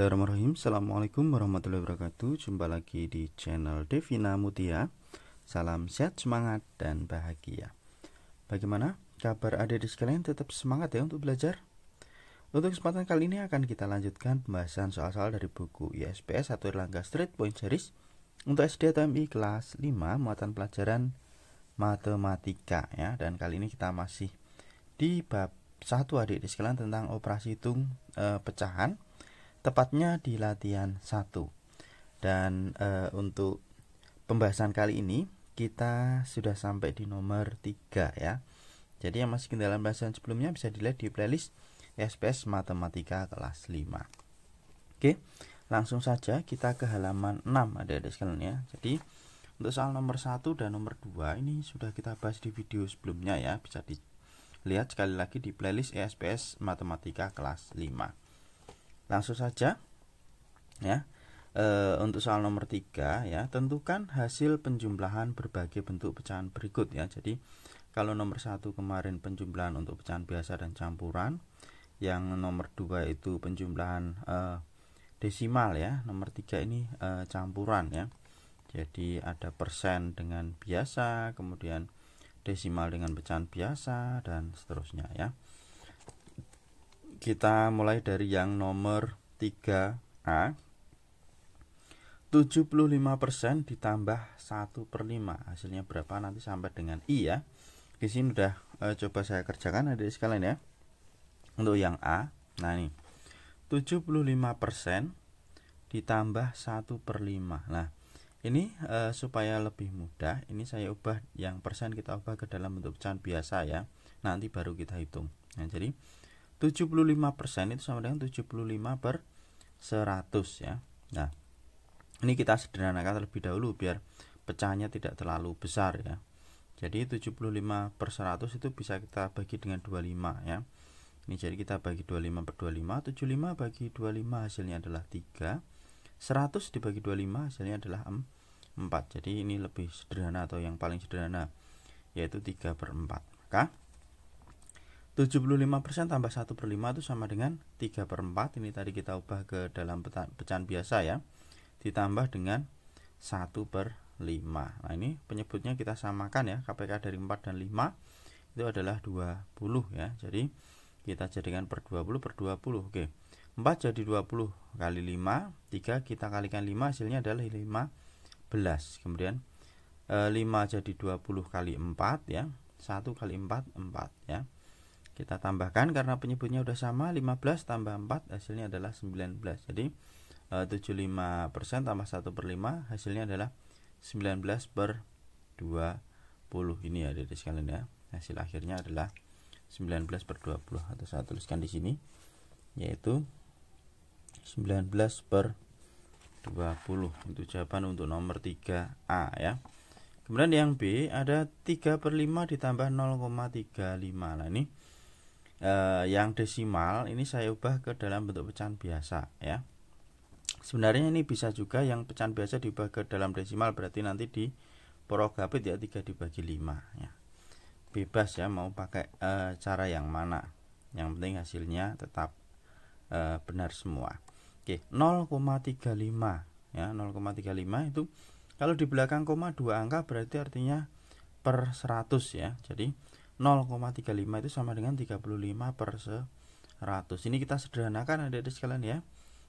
Bismillahirrahmanirrahim. Assalamualaikum warahmatullahi wabarakatuh. Jumpa lagi di channel Devina Mutia. Salam sehat, semangat, dan bahagia. Bagaimana kabar adik-adik sekalian? Tetap semangat ya untuk belajar. Untuk kesempatan kali ini akan kita lanjutkan pembahasan soal-soal dari buku ISPS atau Erlangga Straight Point Series untuk SD atau MI kelas 5 muatan pelajaran matematika ya. Dan kali ini kita masih di bab 1 adik-adik sekalian tentang operasi hitung pecahan. Tepatnya di latihan 1. Dan untuk pembahasan kali ini kita sudah sampai di nomor 3 ya. Jadi yang masih dalam pembahasan sebelumnya bisa dilihat di playlist SPS Matematika kelas 5. Oke, langsung saja kita ke halaman 6 adik-adik sekalian ya. Jadi untuk soal nomor 1 dan nomor 2 ini sudah kita bahas di video sebelumnya ya. Bisa dilihat sekali lagi di playlist SPS Matematika kelas 5. Langsung saja ya. Untuk soal nomor 3 ya, tentukan hasil penjumlahan berbagai bentuk pecahan berikut ya. Jadi kalau nomor 1 kemarin penjumlahan untuk pecahan biasa dan campuran, yang nomor 2 itu penjumlahan desimal ya, nomor 3 ini campuran ya. Jadi ada persen dengan biasa, kemudian desimal dengan pecahan biasa, dan seterusnya ya. Kita mulai dari yang nomor 3A. 75% ditambah 1/5. Hasilnya berapa nanti sampai dengan I ya. Di sini udah coba saya kerjakan adik sekalian ya. Untuk yang A, nah ini 75% ditambah 1/5. Nah ini supaya lebih mudah, ini saya ubah yang persen, kita ubah ke dalam bentuk pecahan biasa ya. Nanti baru kita hitung. Nah jadi 75% itu sama dengan 75/100 ya. Nah, ini kita sederhanakan terlebih dahulu biar pecahannya tidak terlalu besar ya. Jadi 75/100 itu bisa kita bagi dengan 25 ya. Ini jadi kita bagi 25/25, 75 bagi 25 hasilnya adalah 3. 100 dibagi 25 hasilnya adalah 4. Jadi ini lebih sederhana atau yang paling sederhana yaitu 3/4. Maka 75% tambah 1/5 itu sama dengan 3/4. Ini tadi kita ubah ke dalam pecahan biasa ya. Ditambah dengan 1/5. Nah ini penyebutnya kita samakan ya. KPK dari 4 dan 5 itu adalah 20 ya. Jadi kita jadikan per 20/20. Oke. 4 jadi 20 kali 5. 3 kita kalikan 5 hasilnya adalah 15. Kemudian 5 jadi 20 kali 4 ya. 1 kali 4 4 ya. Kita tambahkan karena penyebutnya udah sama, 15 tambah 4 hasilnya adalah 19. Jadi 75% tambah 1/5 hasilnya adalah 19/20. Ini ya adik-adik sekalian ya. Hasil akhirnya adalah 19/20 atau saya tuliskan di sini yaitu 19/20. Itu jawaban untuk nomor 3A ya. Kemudian yang B ada 3/5 ditambah 0,35. Nah ini yang desimal ini saya ubah ke dalam bentuk pecahan biasa ya. Sebenarnya ini bisa juga yang pecahan biasa diubah ke dalam desimal, berarti nanti di porogapit ya 3 dibagi 5 ya. Bebas ya mau pakai cara yang mana. Yang penting hasilnya tetap benar semua. Oke, 0,35 ya. 0,35 itu kalau di belakang koma 2 angka berarti artinya per 100 ya. Jadi 0,35 itu sama dengan 35/100. Ini kita sederhanakan adik-adik sekalian ya.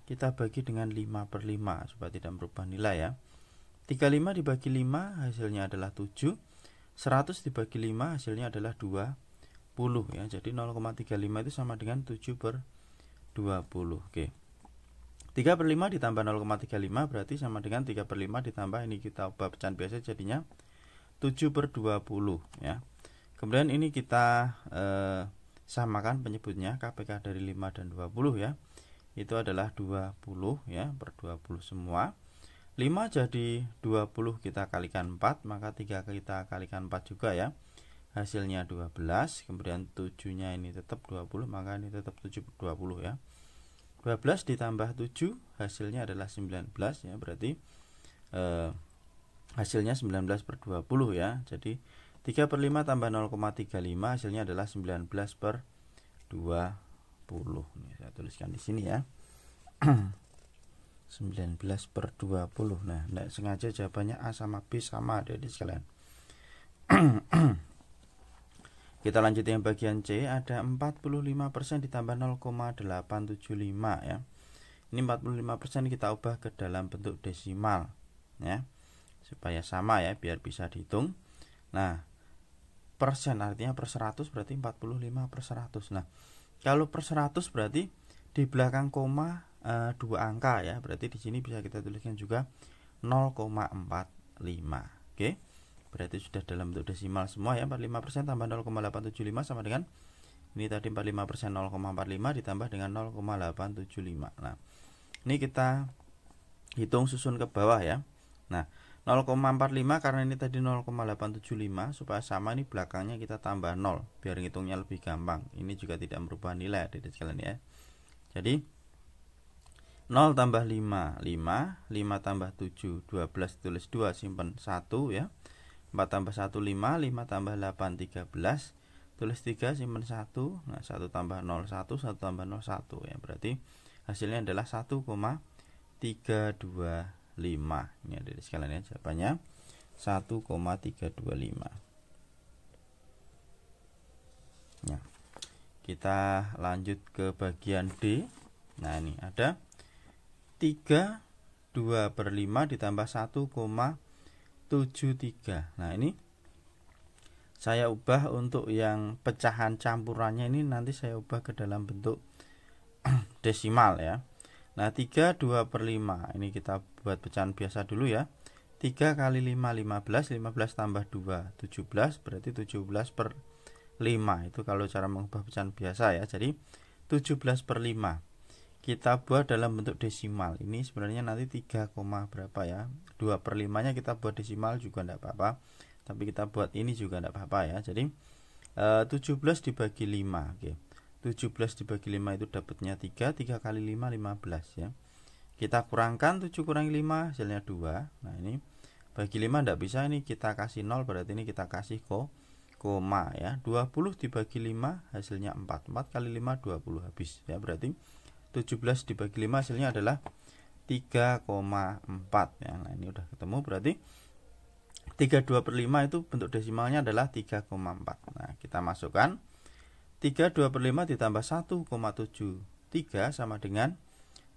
Kita bagi dengan 5/5 supaya tidak merubah nilai ya. 35 dibagi 5 hasilnya adalah 7. 100 dibagi 5 hasilnya adalah 20 ya. Jadi 0,35 itu sama dengan 7/20. Oke. 3/5 ditambah 0,35 berarti sama dengan 3/5 ditambah, ini kita ubah pecahan biasa jadinya 7/20 ya. Kemudian ini kita samakan penyebutnya, KPK dari 5 dan 20 ya. Itu adalah 20 ya, per 20 semua. 5 jadi 20 kita kalikan 4, maka 3 kita kalikan 4 juga ya. Hasilnya 12, kemudian 7-nya ini tetap 20, maka ini tetap 7/20 ya. 12 ditambah 7 hasilnya adalah 19 ya, berarti hasilnya 19/20 ya. Jadi 3/5 tambah 0,35 hasilnya adalah 19/20. Ini saya tuliskan di sini ya. 19 per 20. Nah, tidak sengaja jawabannya A sama B sama, adik-adik sekalian. Kita lanjut yang bagian C. Ada 45% ditambah 0,875 ya. Ini 45% kita ubah ke dalam bentuk desimal ya, supaya sama ya, biar bisa dihitung. Nah, persen artinya per 100 berarti 45 per 100. Nah, kalau per 100 berarti di belakang koma 2 angka ya. Berarti di sini bisa kita tuliskan juga 0,45. Oke. Berarti sudah dalam bentuk desimal semua ya. 45% tambah 0,875 sama dengan ini tadi 45% 0,45 ditambah dengan 0,875. Nah, ini kita hitung susun ke bawah ya. Nah, 0,45 karena ini tadi 0,875, supaya sama ini belakangnya kita tambah 0 biar ngitungnya lebih gampang. Ini juga tidak merubah nilai adik-adik sekalian ya. Jadi 0 tambah 5, 5 tambah 7, 12 tulis 2 simpan 1 ya. 4 tambah 1 5, 5 tambah 8 13, tulis 3 simpan 1. Nah, 1 tambah 0 1, 1 tambah 0 1 ya. Berarti hasilnya adalah 1,325. Ini ada di sekalian ya, jawabannya 1,325. Nah, kita lanjut ke bagian D. Nah, ini ada 3 2/5 ditambah 1,73. Nah, ini saya ubah untuk yang pecahan campurannya, ini nanti saya ubah ke dalam bentuk desimal ya. Nah, 3 2/5 ini kita buat pecahan biasa dulu ya. 3 kali 5 15, 15 tambah 2 17, berarti 17 per 5. Itu kalau cara mengubah pecahan biasa ya. Jadi 17 per 5 kita buat dalam bentuk desimal. Ini sebenarnya nanti 3, berapa ya, 2/5 nya kita buat desimal juga tidak apa-apa, tapi kita buat ini juga tidak apa-apa ya. Jadi 17 dibagi 5. Oke, 17 dibagi 5 itu dapatnya 3. 3 kali 5 15 ya. Kita kurangkan 7 kurangi 5 hasilnya 2. Nah, ini bagi 5 tidak bisa, ini kita kasih 0, berarti ini kita kasih koma ya. 20 dibagi 5 hasilnya 4. 4 kali 5 20 habis ya. Berarti 17 dibagi 5 hasilnya adalah 3,4 ya. Nah, ini udah ketemu, berarti 32/5 itu bentuk desimalnya adalah 3,4. Nah, kita masukkan 32/5 ditambah 1,73 sama dengan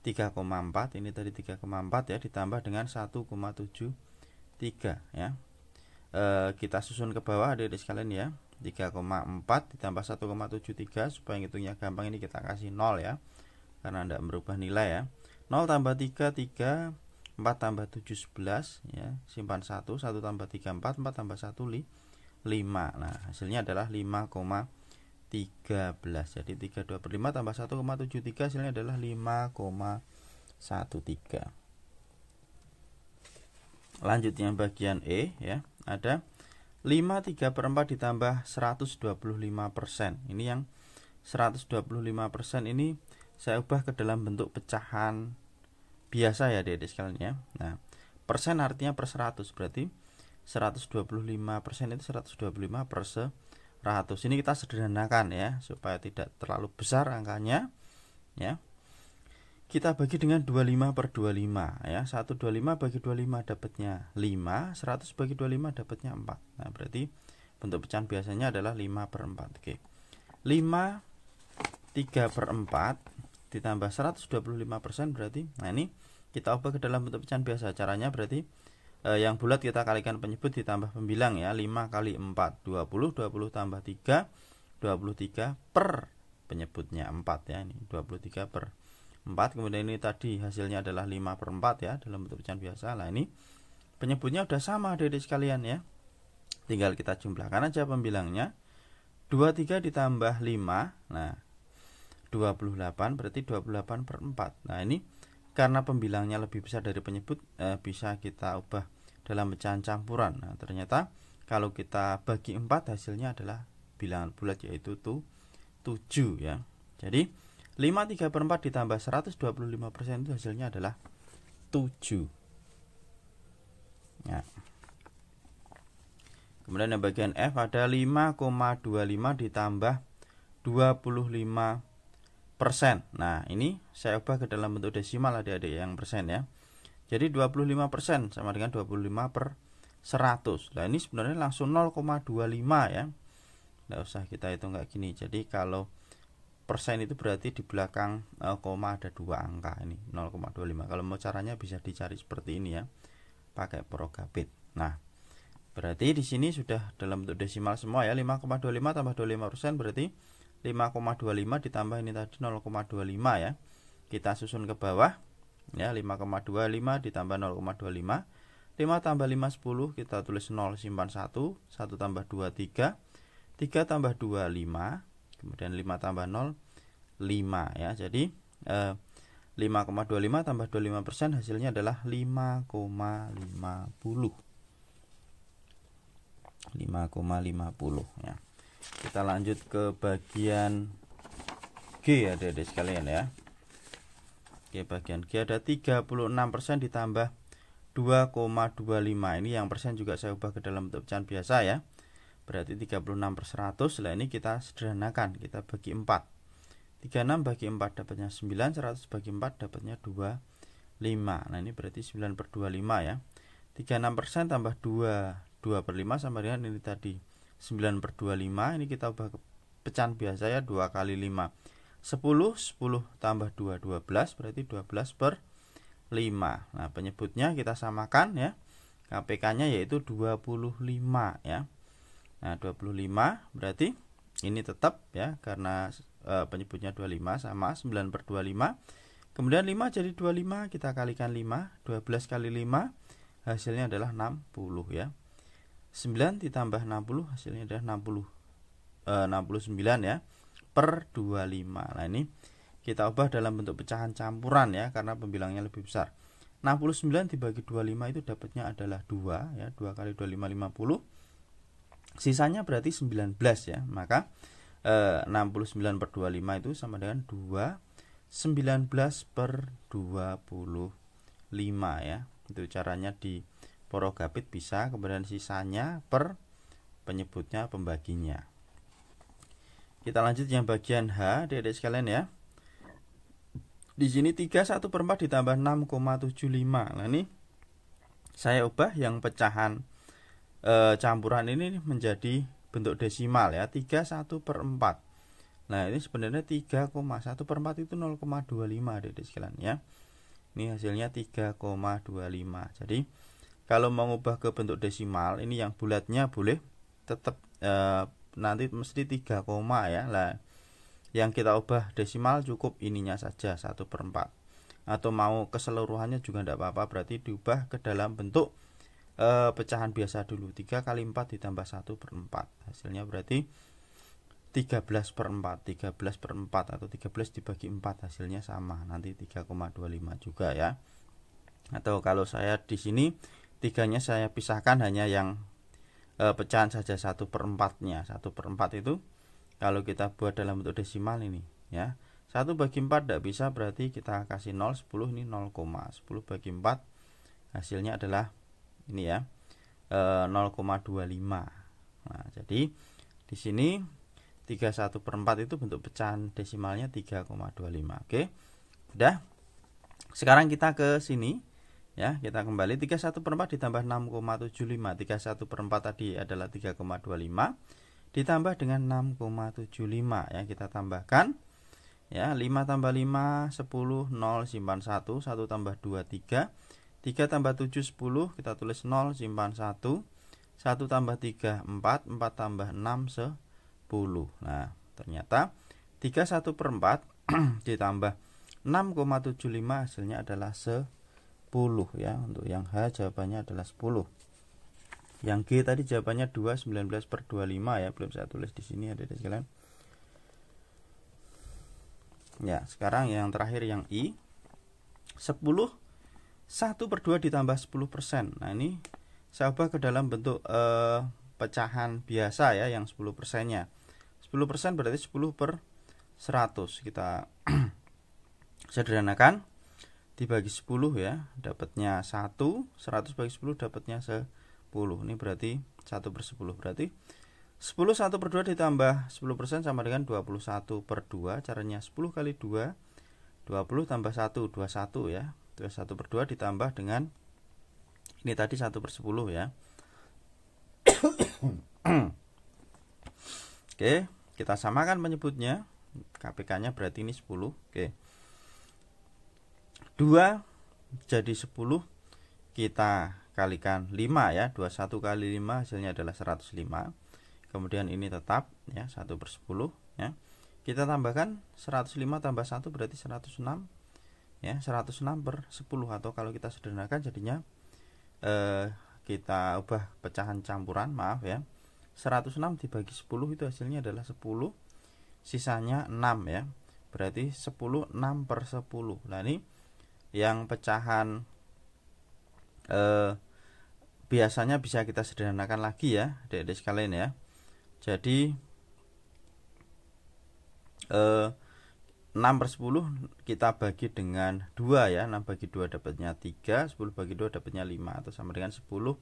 3,4. Ini tadi 3,4 ya, ditambah dengan 1,73 ya. Kita susun ke bawah adik-adik sekalian ya. 3,4 ditambah 1,73, supaya ngitungnya gampang ini kita kasih 0 ya, karena tidak merubah nilai ya. 0 tambah 3 3, 4 tambah 7 11 ya, simpan 1, 1 tambah 3 4, 4 tambah 1 5. Nah, hasilnya adalah 5,13. Jadi 32/5 tambah 1,73 hasilnya adalah 5,13. Lanjut yang bagian E ya. Ada 5 3/4 ditambah 125%. Ini yang 125% ini saya ubah ke dalam bentuk pecahan biasa ya adik-adik sekalian ya. Nah, persen artinya per 100, berarti 125% itu 125 per 100. Ini kita sederhanakan ya, supaya tidak terlalu besar angkanya ya. Kita bagi dengan 25 per 25 ya. 125 bagi 25 dapatnya 5, 100 bagi 25 dapatnya 4. Nah, berarti bentuk pecahan biasanya adalah 5 per 4. Oke. 5 3/4 ditambah 125% berarti, nah ini kita ubah ke dalam bentuk pecahan biasa. Caranya berarti yang bulat kita kalikan penyebut ditambah pembilang ya. 5 kali 4 20, 20 tambah 3 23 per penyebutnya 4 ya. Ini 23 per 4. Kemudian ini tadi hasilnya adalah 5 per 4 ya, dalam bentuk pecahan biasa. Nah, ini penyebutnya udah sama adik-adik sekalian ya. Tinggal kita jumlahkan aja pembilangnya. 23 ditambah 5, nah 28, berarti 28 per 4. Nah, ini karena pembilangnya lebih besar dari penyebut, bisa kita ubah dalam pecahan campuran. Nah, ternyata kalau kita bagi 4 hasilnya adalah bilangan bulat, yaitu 7 ya. Jadi 5 3/4 ditambah 125% itu hasilnya adalah 7 ya. Kemudian yang bagian F ada 5,25 ditambah 25 persen. Nah, ini saya ubah ke dalam bentuk desimal adik-adik yang persen ya. Jadi 25% sama dengan 25 per 100. Nah, ini sebenarnya langsung 0,25 ya. Nggak usah kita hitung kayak gini. Jadi kalau persen itu berarti di belakang koma ada 2 angka, ini 0,25. Kalau mau caranya bisa dicari seperti ini ya, pakai Prokabit. Nah, berarti di sini sudah dalam bentuk desimal semua ya. 5,25 tambah 25% berarti 5,25 ditambah ini tadi 0,25 ya. Kita susun ke bawah ya, 5,25 ditambah 0,25. 5 tambah 5 10, kita tulis 0 simpan 1, 1 tambah 2 3, 3 tambah 2 5, kemudian 5 tambah 0 5 ya. Jadi 5,25 tambah 25% hasilnya adalah 5,50. 5,50 ya. Kita lanjut ke bagian G ya adik-adik sekalian ya. Oke, bagian G ada 36% ditambah 2,25. Ini yang persen juga saya ubah ke dalam bentuk pecahan biasa ya. Berarti 36 per 100. Nah, ini kita sederhanakan, kita bagi 4. 36 bagi 4 dapatnya 9, 100 bagi 4 dapatnya 25. Nah, ini berarti 9 per 25 ya. 36% tambah 2 per 5 sama dengan ini tadi 9 per 25. Ini kita ubah ke pecahan biasa ya, 2 kali 5 10, 10 tambah 2 12, berarti 12 per 5. Nah, penyebutnya kita samakan ya, KPK-nya yaitu 25 ya. Nah, 25 berarti ini tetap ya, karena penyebutnya 25 sama 9 per 25. Kemudian 5 jadi 25, kita kalikan 5, 12 kali 5 hasilnya adalah 60 ya. 9 ditambah 60 hasilnya adalah 69 ya, per 25. Nah, ini kita ubah dalam bentuk pecahan campuran ya, karena pembilangnya lebih besar. 69 dibagi 25 itu dapatnya adalah 2 ya, 2 kali 25 50. Sisanya berarti 19 ya. Maka 69 per 25 itu sama dengan 2 19 per 25 ya. Itu caranya di Prokabit bisa, kemudian sisanya per penyebutnya, pembaginya. Kita lanjut yang bagian H, adik-adik sekalian ya. Di sini 3 1/4 ditambah 6,75. Nah, ini saya ubah yang pecahan campuran ini menjadi bentuk desimal ya, 3 1/4. Nah, ini sebenarnya 3,1/4 itu 0,25 adik-adik sekalian ya. Ini hasilnya 3,25. Jadi kalau mau mengubah ke bentuk desimal, ini yang bulatnya boleh tetap nanti mesti 3, ya. Lah, yang kita ubah desimal cukup ininya saja 1/4. Atau mau keseluruhannya juga tidak apa-apa, berarti diubah ke dalam bentuk pecahan biasa dulu. 3 kali 4 ditambah 1/4. Hasilnya berarti 13/4. 13/4 atau 13 dibagi 4 hasilnya sama, nanti 3,25 juga ya. Atau kalau saya di sini 3-nya saya pisahkan hanya yang pecahan saja 1/4-nya. 1/4 itu kalau kita buat dalam bentuk desimal ini ya, 1 bagi 4 tidak bisa, berarti kita kasih 0, 10 ini 0, 10 bagi 4 hasilnya adalah ini ya, 0,25. Nah, jadi di sini 3 1/4 itu bentuk pecahan desimalnya 3,25. Oke. Sudah. Sekarang kita ke sini ya, kita kembali 3 1/4 ditambah 6,75. 3 1/4 tadi adalah 3,25 ditambah dengan 6,75 ya, kita tambahkan ya, 5 tambah 5 10, 0 simpan 1, 1 tambah 2 3, 3 tambah 7 10, kita tulis 0 simpan 1, 1 tambah 3 4, 4 tambah 6 10. Nah, ternyata 3 1/4 ditambah 6,75 hasilnya adalah 10 ya. Untuk yang H jawabannya adalah 10. Yang G tadi jawabannya 2 19 per 25 ya, belum saya tulis di sini ada sekalian. Ya, sekarang yang terakhir yang I. 10 1/2 ditambah 10%. Nah, ini saya ubah ke dalam bentuk pecahan biasa ya, yang 10%-nya. 10% berarti 10 per 100. Kita sederhanakan, dibagi 10 ya, dapatnya 1, 100 bagi 10 dapatnya 10. Ini berarti 1/10, berarti 10 1 per 2 ditambah 10% sama dengan 21 per 2. Caranya 10 kali 2 20 tambah 1 21 ya. 21 per 2 ditambah dengan ini tadi 1 per 10 ya. Oke, kita samakan penyebutnya. KPK-nya berarti ini 10. Oke. 2 jadi 10 kita kalikan 5 ya. 21 kali 5 hasilnya adalah 105. Kemudian ini tetap ya 1 per 10 ya. Kita tambahkan 105 tambah 1 berarti 106 ya. 106 per 10 atau kalau kita sederhanakan jadinya kita ubah pecahan campuran, maaf ya. 106 dibagi 10 itu hasilnya adalah 10, sisanya 6 ya. Berarti 10 6 per 10. Nah ini yang pecahan biasanya bisa kita sederhanakan lagi ya, adik-adik sekalian ya. Jadi 6 per 10 kita bagi dengan 2 ya. 6 bagi 2 dapatnya 3, 10 bagi 2 dapatnya 5 atau sama dengan 10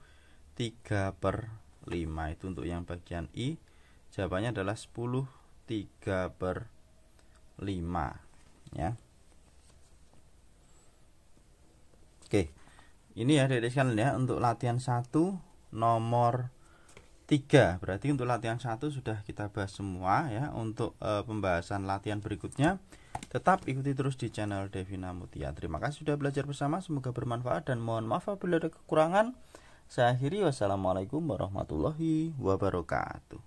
3 per 5. Itu untuk yang bagian I. Jawabannya adalah 10 3 per 5 ya. Oke. Ini ya adik-adik sekalian ya, untuk latihan 1 nomor 3. Berarti untuk latihan 1 sudah kita bahas semua ya. Untuk pembahasan latihan berikutnya tetap ikuti terus di channel Devina Mutia. Terima kasih sudah belajar bersama, semoga bermanfaat dan mohon maaf apabila ada kekurangan. Saya akhiri, wassalamualaikum warahmatullahi wabarakatuh.